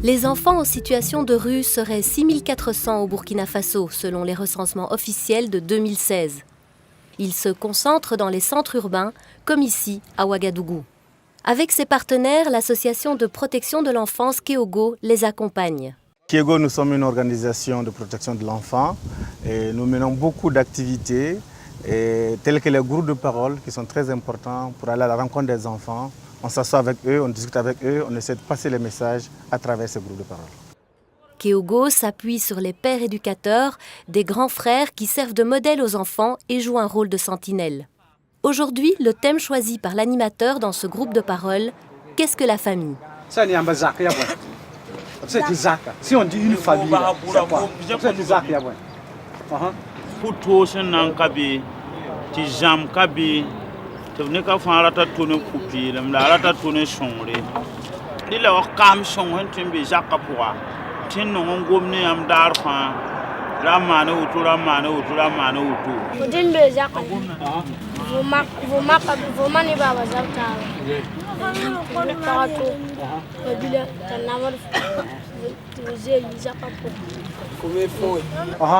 Les enfants en situation de rue seraient 6400 au Burkina Faso, selon les recensements officiels de 2016. Ils se concentrent dans les centres urbains, comme ici, à Ouagadougou. Avec ses partenaires, l'association de protection de l'enfance Keogo les accompagne. Keogo, nous sommes une organisation de protection de l'enfant et nous menons beaucoup d'activités telles que les groupes de parole qui sont très importants pour aller à la rencontre des enfants. On s'assoit avec eux, on discute avec eux, on essaie de passer les messages à travers ces groupes de parole. Keogo s'appuie sur les pères éducateurs, des grands frères qui servent de modèle aux enfants et jouent un rôle de sentinelle. Aujourd'hui, le thème choisi par l'animateur dans ce groupe de parole, qu'est-ce que la famille ? Si on dit une famille, c'est quoi ?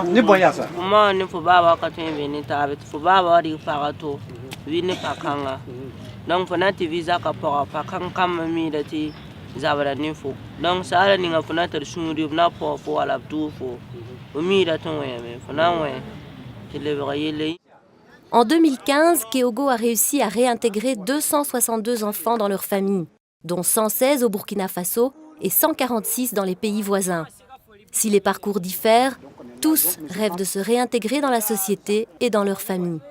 Ni boya ça. Moi, ne faut pas quand tu viens avec, faut pas avoir du parato, vine pas kanga. Donc, faut not visa kapora, pas kanga milati, zabra nifo. Donc, ça a une fenêtre sur le na pour la tour pour mira ton En 2015, Keogo a réussi à réintégrer 262 enfants dans leur famille, dont 116 au Burkina Faso et 146 dans les pays voisins. Si les parcours diffèrent, tous rêvent de se réintégrer dans la société et dans leur famille.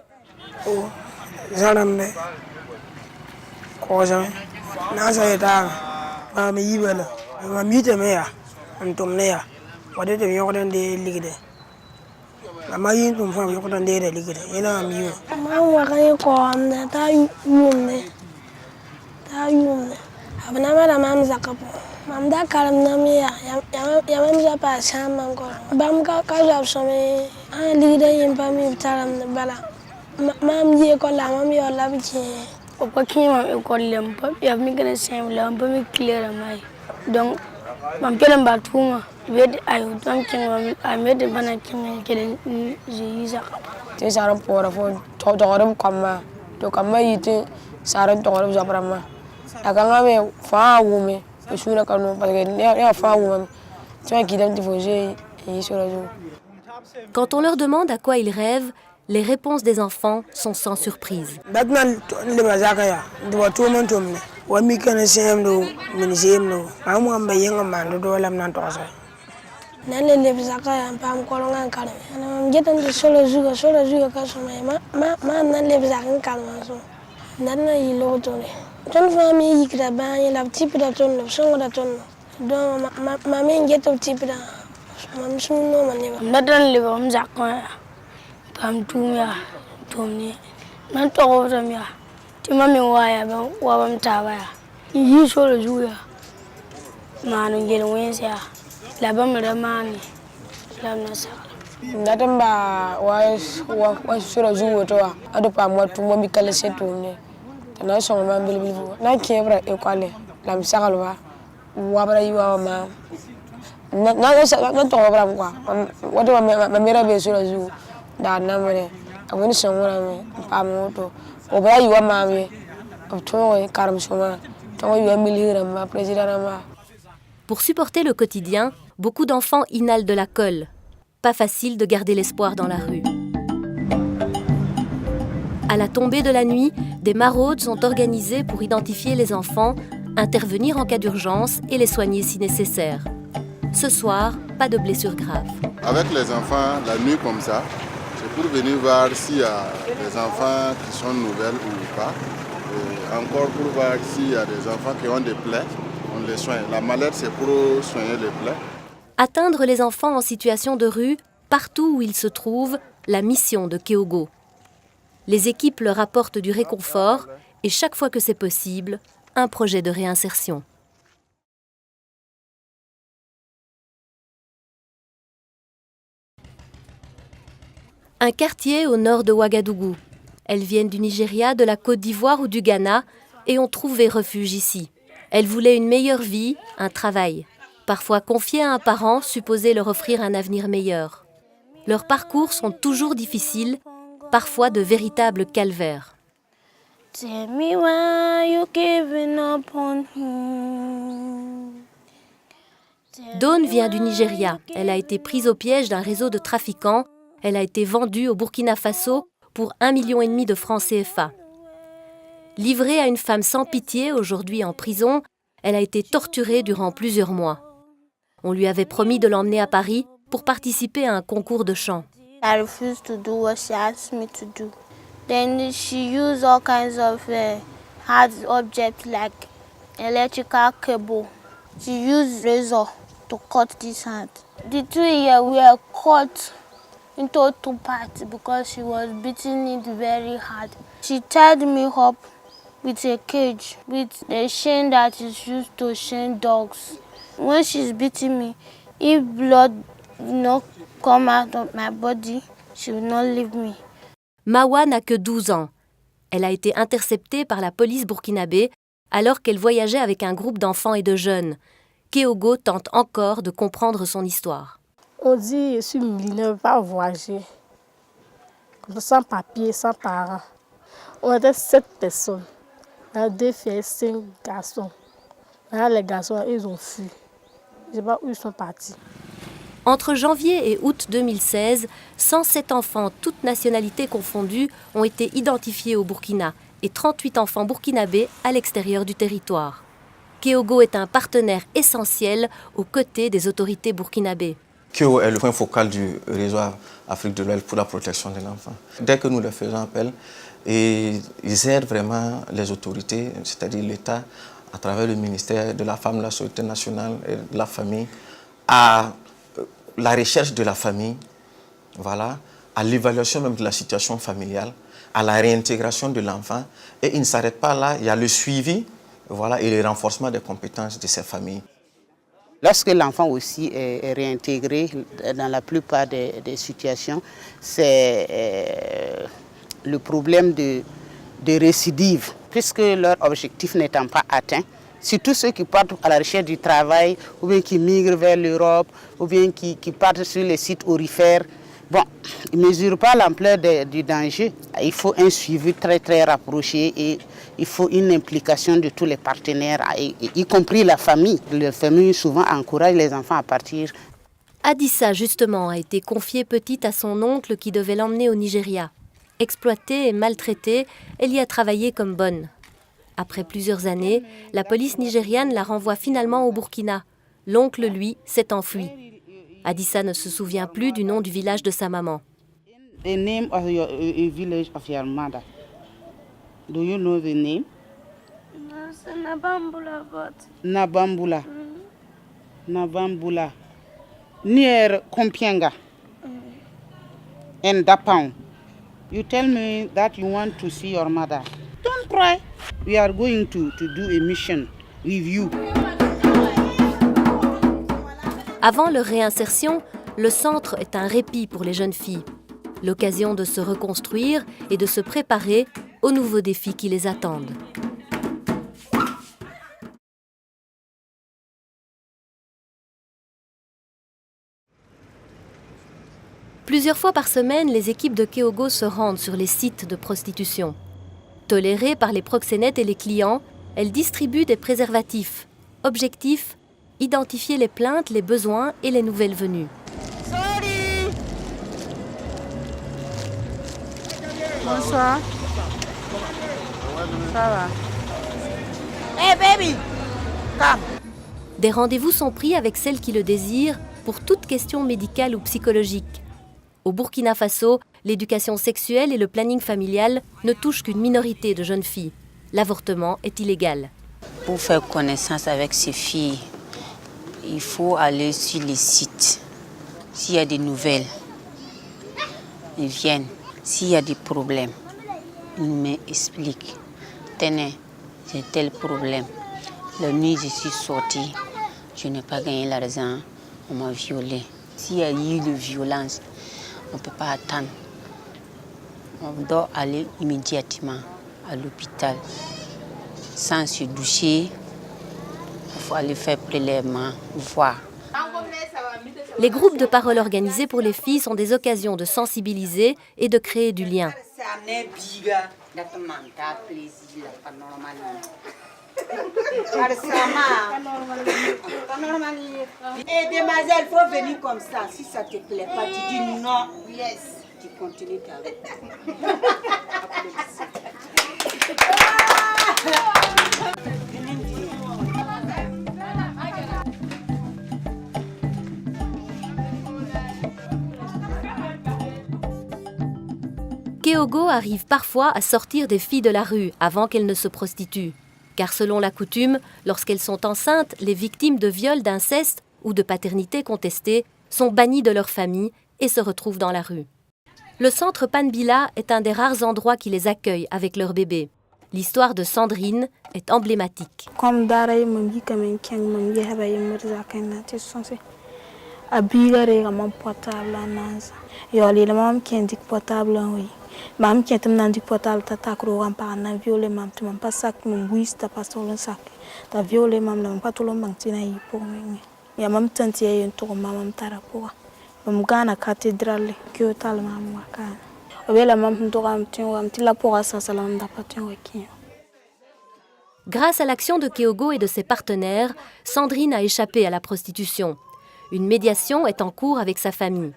Mamda kalam namia yamam japa sama ko bam ka jab some an ligida yimpa mi taram bala mam je ko la mam yo la biche o ko kima e ko lem pa ya mi gëna sem la pa mi clear mai donc mam pelam ba tuma wed ayu donc kin am med bana kin kelen je yisa te saram pora fo to dorum kamma to kamma yite saram to dorum jabrama akanga me fa wume. Quand on leur demande à quoi ils rêvent, les réponses des enfants sont sans surprise. Ton famille qui a bien la petite de ton son de ton donc ma main get au type de mam suno mane nadan le bam zakwa pam tumya tomni man to go tamya ti mami waya ba wa bam tabaya yi so le juya manu ngel wensia la bam ramani la nasa nadan ba wa so le juya to ado pa mo tumo mi kala setumne na so ma bilbil na kebra e kwale lam sagalwa wabra yiwa ma na to wabra kwa wato ma mera be so zu da na mere awon so wona me pa moto obra yiwa ma me to karam soma to yiwa milira ma président ma. Pour supporter le quotidien, beaucoup d'enfants inhalent de la colle. Pas facile de garder l'espoir dans la rue. À la tombée de la nuit, des maraudes sont organisées pour identifier les enfants, intervenir en cas d'urgence et les soigner si nécessaire. Ce soir, pas de blessures graves. Avec les enfants, la nuit comme ça, c'est pour venir voir s'il y a des enfants qui sont nouvelles ou pas. Et encore pour voir s'il y a des enfants qui ont des plaies, on les soigne. La mallette, c'est pour soigner les plaies. Atteindre les enfants en situation de rue, partout où ils se trouvent, la mission de Keogo. Les équipes leur apportent du réconfort et chaque fois que c'est possible, un projet de réinsertion. Un quartier au nord de Ouagadougou. Elles viennent du Nigeria, de la Côte d'Ivoire ou du Ghana et ont trouvé refuge ici. Elles voulaient une meilleure vie, un travail. parfois confiés à un parent supposé leur offrir un avenir meilleur. Leurs parcours sont toujours difficiles, parfois de véritables calvaires. Tell me why you giving up on him. Dawn vient du Nigeria. Elle a été prise au piège d'un réseau de trafiquants. Elle a été vendue au Burkina Faso pour 1,5 million de francs CFA. Livrée à une femme sans pitié, aujourd'hui en prison, elle a été torturée durant plusieurs mois. On lui avait promis de l'emmener à Paris pour participer à un concours de chant. I refused to do what she asked me to do. Then she used all kinds of hard objects like electrical cable. She used razor to cut this hand. The 2 ears were cut into 2 parts because she was beating it very hard. She tied me up with a cage with a chain that is used to chain dogs. When she's beating me, if blood did not come out of my body, she will not leave me. Mawa n'a que 12 ans. Elle a été interceptée par la police burkinabé alors qu'elle voyageait avec un groupe d'enfants et de jeunes. Kéogo tente encore de comprendre son histoire. On dit je suis millénaire, pas voyager. Sans papier, sans parents. On était 7 personnes. Il y a 2 filles, 5 garçons. Là, les garçons, ils ont fui. Je ne sais pas où ils sont partis. Entre janvier et août 2016, 107 enfants, toutes nationalités confondues, ont été identifiés au Burkina et 38 enfants burkinabés à l'extérieur du territoire. Kéogo est un partenaire essentiel aux côtés des autorités burkinabées. Kéo est le point focal du réseau Afrique de l'Ouest pour la protection de l'enfant. Dès que nous leur faisons appel, ils aident vraiment les autorités, c'est-à-dire l'État, à travers le ministère de la Femme, de la Solidarité nationale et de la famille, à la recherche de la famille, voilà, à l'évaluation même de la situation familiale, à la réintégration de l'enfant. Et il ne s'arrête pas là, il y a le suivi, voilà, et le renforcement des compétences de ces familles. Lorsque l'enfant aussi est réintégré, dans la plupart des situations, c'est le problème de récidive, puisque leur objectif n'étant pas atteint. Surtout ceux qui partent à la recherche du travail, ou bien qui migrent vers l'Europe, ou bien qui partent sur les sites aurifères. Bon, ils ne mesurent pas l'ampleur du danger. Il faut un suivi très très rapproché et il faut une implication de tous les partenaires, y compris la famille. Les familles souvent encouragent les enfants à partir. Adissa, justement, a été confiée petite à son oncle qui devait l'emmener au Nigeria. Exploitée et maltraitée, elle y a travaillé comme bonne. Après plusieurs années, la police nigériane la renvoie finalement au Burkina. L'oncle, lui, s'est enfui. Adissa ne se souvient plus du nom du village de sa maman. The name of your village of your mother. Do you know the name? No, it's Nabambula, but... Nabambula. Nabambula. Near Kompienga. And Dapang. You tell me that you want to see your mother. Don't cry. We are going to do a mission with you. Avant leur réinsertion, le centre est un répit pour les jeunes filles. L'occasion de se reconstruire et de se préparer aux nouveaux défis qui les attendent. Plusieurs fois par semaine, les équipes de Kéogo se rendent sur les sites de prostitution. Tolérées par les proxénètes et les clients, elles distribuent des préservatifs. Objectif, identifier les plaintes, les besoins et les nouvelles venues. Sorry. Bonsoir. Ça va? Hey baby, come. Des rendez-vous sont pris avec celles qui le désirent pour toute question médicale ou psychologique. Au Burkina Faso, l'éducation sexuelle et le planning familial ne touchent qu'une minorité de jeunes filles. L'avortement est illégal. Pour faire connaissance avec ces filles, il faut aller sur les sites. S'il y a des nouvelles, ils viennent. S'il y a des problèmes, ils m'expliquent. Tenez, j'ai tel problème. La nuit, je suis sortie, je n'ai pas gagné l'argent, on m'a violée. S'il y a eu de violence, on ne peut pas attendre. On doit aller immédiatement à l'hôpital. Sans se doucher, faut aller faire prélèvement, voir. Les groupes de parole organisés pour les filles sont des occasions de sensibiliser et de créer du lien. Et demoiselle, il faut venir comme ça. Si ça te plaît pas, tu dis non. Yes. Tu continues avec. Keogo arrive parfois à sortir des filles de la rue avant qu'elles ne se prostituent. Car selon la coutume, lorsqu'elles sont enceintes, les victimes de viols, d'inceste ou de paternité contestée sont bannies de leur famille et se retrouvent dans la rue. Le centre Panbila est un des rares endroits qui les accueille avec leurs bébés. L'histoire de Sandrine est emblématique. Mam qui était dans du portable tata croam par na violé mam tu mam pas sac mon buis ta pas sur le sac ta violé mam la pas tout le monde tina yi pour me ya mam tanti ya yen to mam tara pour mam gana cathédrale qui au tal mam wakana obela mam to ram tin wam ti la pour ça salam da patin waki. Grâce à l'action de Keogo et de ses partenaires, Sandrine a échappé à la prostitution. Une médiation est en cours avec sa famille.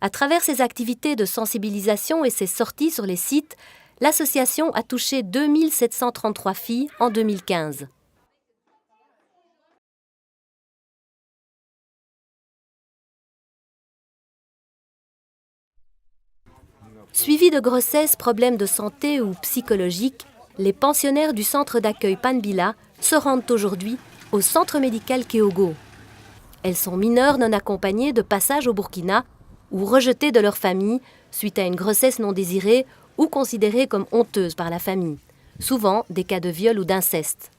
À travers ses activités de sensibilisation et ses sorties sur les sites, l'association a touché 2733 filles en 2015. Suivis de grossesse, problèmes de santé ou psychologiques, les pensionnaires du centre d'accueil Panbila se rendent aujourd'hui au centre médical Keogo. Elles sont mineures non accompagnées de passage au Burkina ou rejetées de leur famille suite à une grossesse non désirée ou considérées comme honteuses par la famille. Souvent des cas de viol ou d'inceste.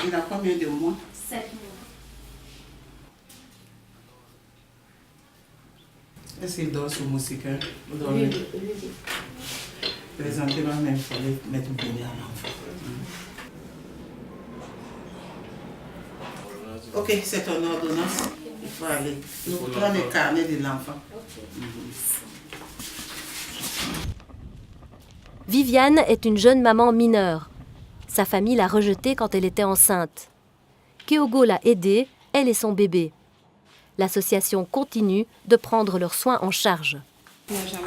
Il a combien de mois? 7 mois. Est-ce qu'il dort sous musique? Oui. Présentez-moi même, il fallait mettre le bébé à l'enfant. Ok, c'est ton ordonnance. Il faut aller. Nous prenons le carnet de l'enfant. Viviane est une jeune maman mineure. Sa famille l'a rejetée quand elle était enceinte. Keogo l'a aidée, elle et son bébé. L'association continue de prendre leurs soins en charge. Tension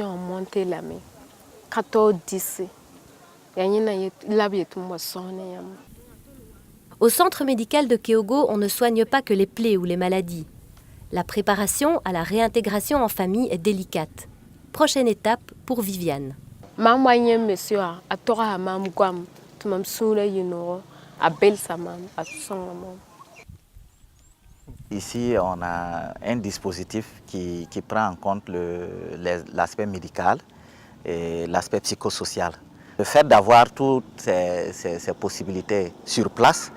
a monté la main. 14-10. Au centre médical de Keogo, on ne soigne pas que les plaies ou les maladies. La préparation à la réintégration en famille est délicate. Prochaine étape pour Viviane. Ici, on a un dispositif qui prend en compte l'aspect médical et l'aspect psychosocial. Le fait d'avoir toutes ces possibilités sur place,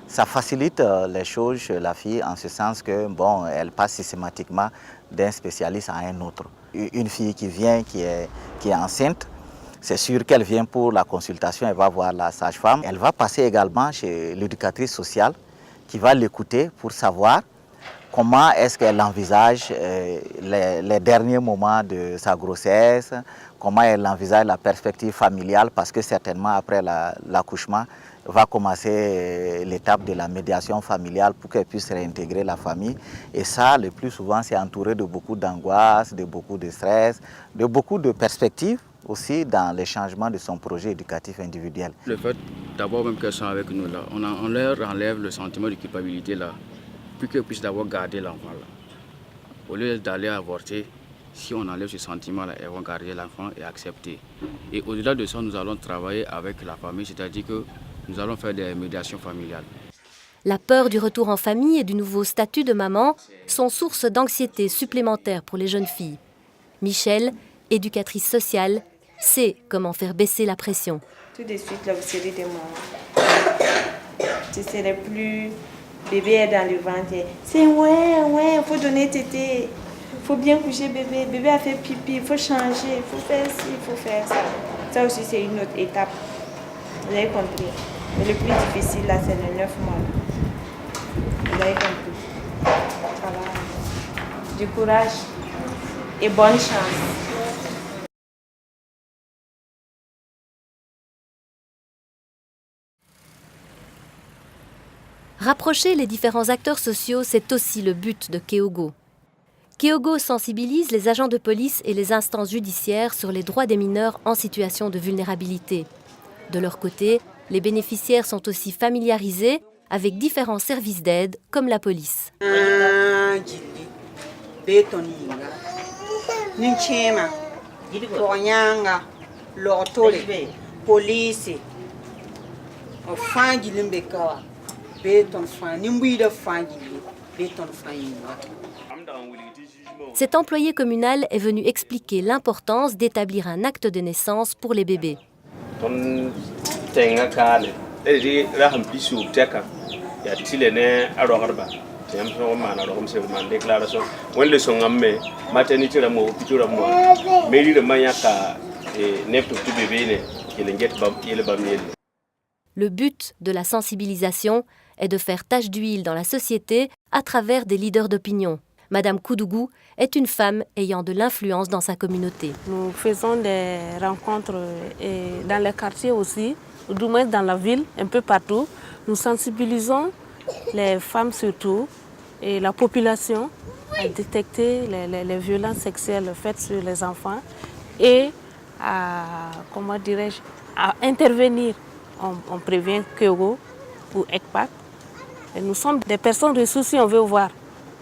ça facilite les choses chez la fille en ce sens que bon, elle passe systématiquement d'un spécialiste à un autre. Une fille qui vient, qui est enceinte, c'est sûr qu'elle vient pour la consultation, elle va voir la sage-femme. Elle va passer également chez l'éducatrice sociale qui va l'écouter pour savoir comment est-ce qu'elle envisage les derniers moments de sa grossesse, comment elle envisage la perspective familiale, parce que certainement après l'accouchement va commencer l'étape de la médiation familiale pour qu'elle puisse réintégrer la famille. Et ça, le plus souvent, c'est entouré de beaucoup d'angoisse, de beaucoup de stress, de beaucoup de perspectives aussi dans les changements de son projet éducatif individuel. Le fait d'abord même qu'elles sont avec nous là, on leur enlève le sentiment de culpabilité là, pour qu'elles puissent d'abord garder l'enfant là. Au lieu d'aller avorter, si on enlève ce sentiment-là, elles vont garder l'enfant et accepter. Et au-delà de ça, nous allons travailler avec la famille, c'est-à-dire que nous allons faire des médiations familiales. La peur du retour en famille et du nouveau statut de maman sont source d'anxiété supplémentaire pour les jeunes filles. Michel, éducatrice sociale, sait comment faire baisser la pression. Tout de suite, là, vous serez des mamans. Tu ne serais plus bébé est dans le ventre. C'est ouais, il faut donner tété. Il faut bien coucher bébé. Bébé a fait pipi, il faut changer, il faut faire ci, il faut faire ça. Ça aussi, c'est une autre étape. Vous avez compris. Mais le plus difficile, là, c'est le 9 mois. Vous avez compris. Voilà. Du courage et bonne chance. Rapprocher les différents acteurs sociaux, c'est aussi le but de Keogo. Keogo sensibilise les agents de police et les instances judiciaires sur les droits des mineurs en situation de vulnérabilité. De leur côté, les bénéficiaires sont aussi familiarisés avec différents services d'aide comme la police. Cet employé communal est venu expliquer l'importance d'établir un acte de naissance pour les bébés. Le but de la sensibilisation est de faire tache d'huile dans la société à travers des leaders d'opinion. Madame Koudougou est une femme ayant de l'influence dans sa communauté. Nous faisons des rencontres dans les quartiers aussi, ou du moins dans la ville, un peu partout. Nous sensibilisons les femmes surtout et la population à détecter les violences sexuelles faites sur les enfants et à intervenir. On prévient Keogo ou ECPAC. Et nous sommes des personnes ressources, on veut voir.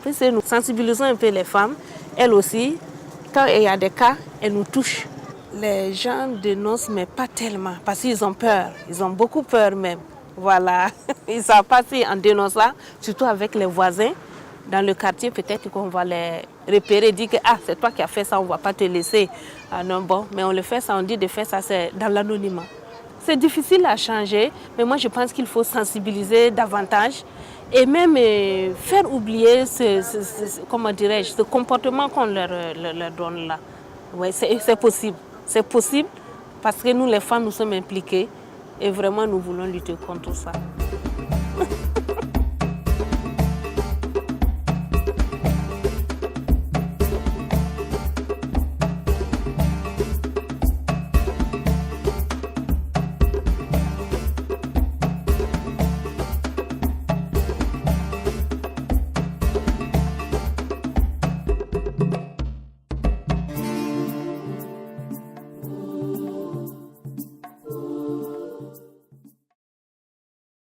Nous sensibilisons un peu les femmes. Elles aussi, quand il y a des cas, elles nous touchent. Les gens dénoncent, mais pas tellement, parce qu'ils ont peur. Ils ont beaucoup peur même. Voilà. Ils ne savent pas si en dénonçant, surtout avec les voisins, dans le quartier, peut-être qu'on va les repérer, dire que ah, c'est toi qui as fait ça, on ne va pas te laisser. Ah non, bon, mais on le fait ça, on dit de faire ça, c'est dans l'anonymat. C'est difficile à changer, mais moi je pense qu'il faut sensibiliser davantage et même faire oublier ce comportement qu'on leur donne là. Ouais, c'est possible. C'est possible parce que nous les femmes, nous sommes impliquées et vraiment nous voulons lutter contre ça.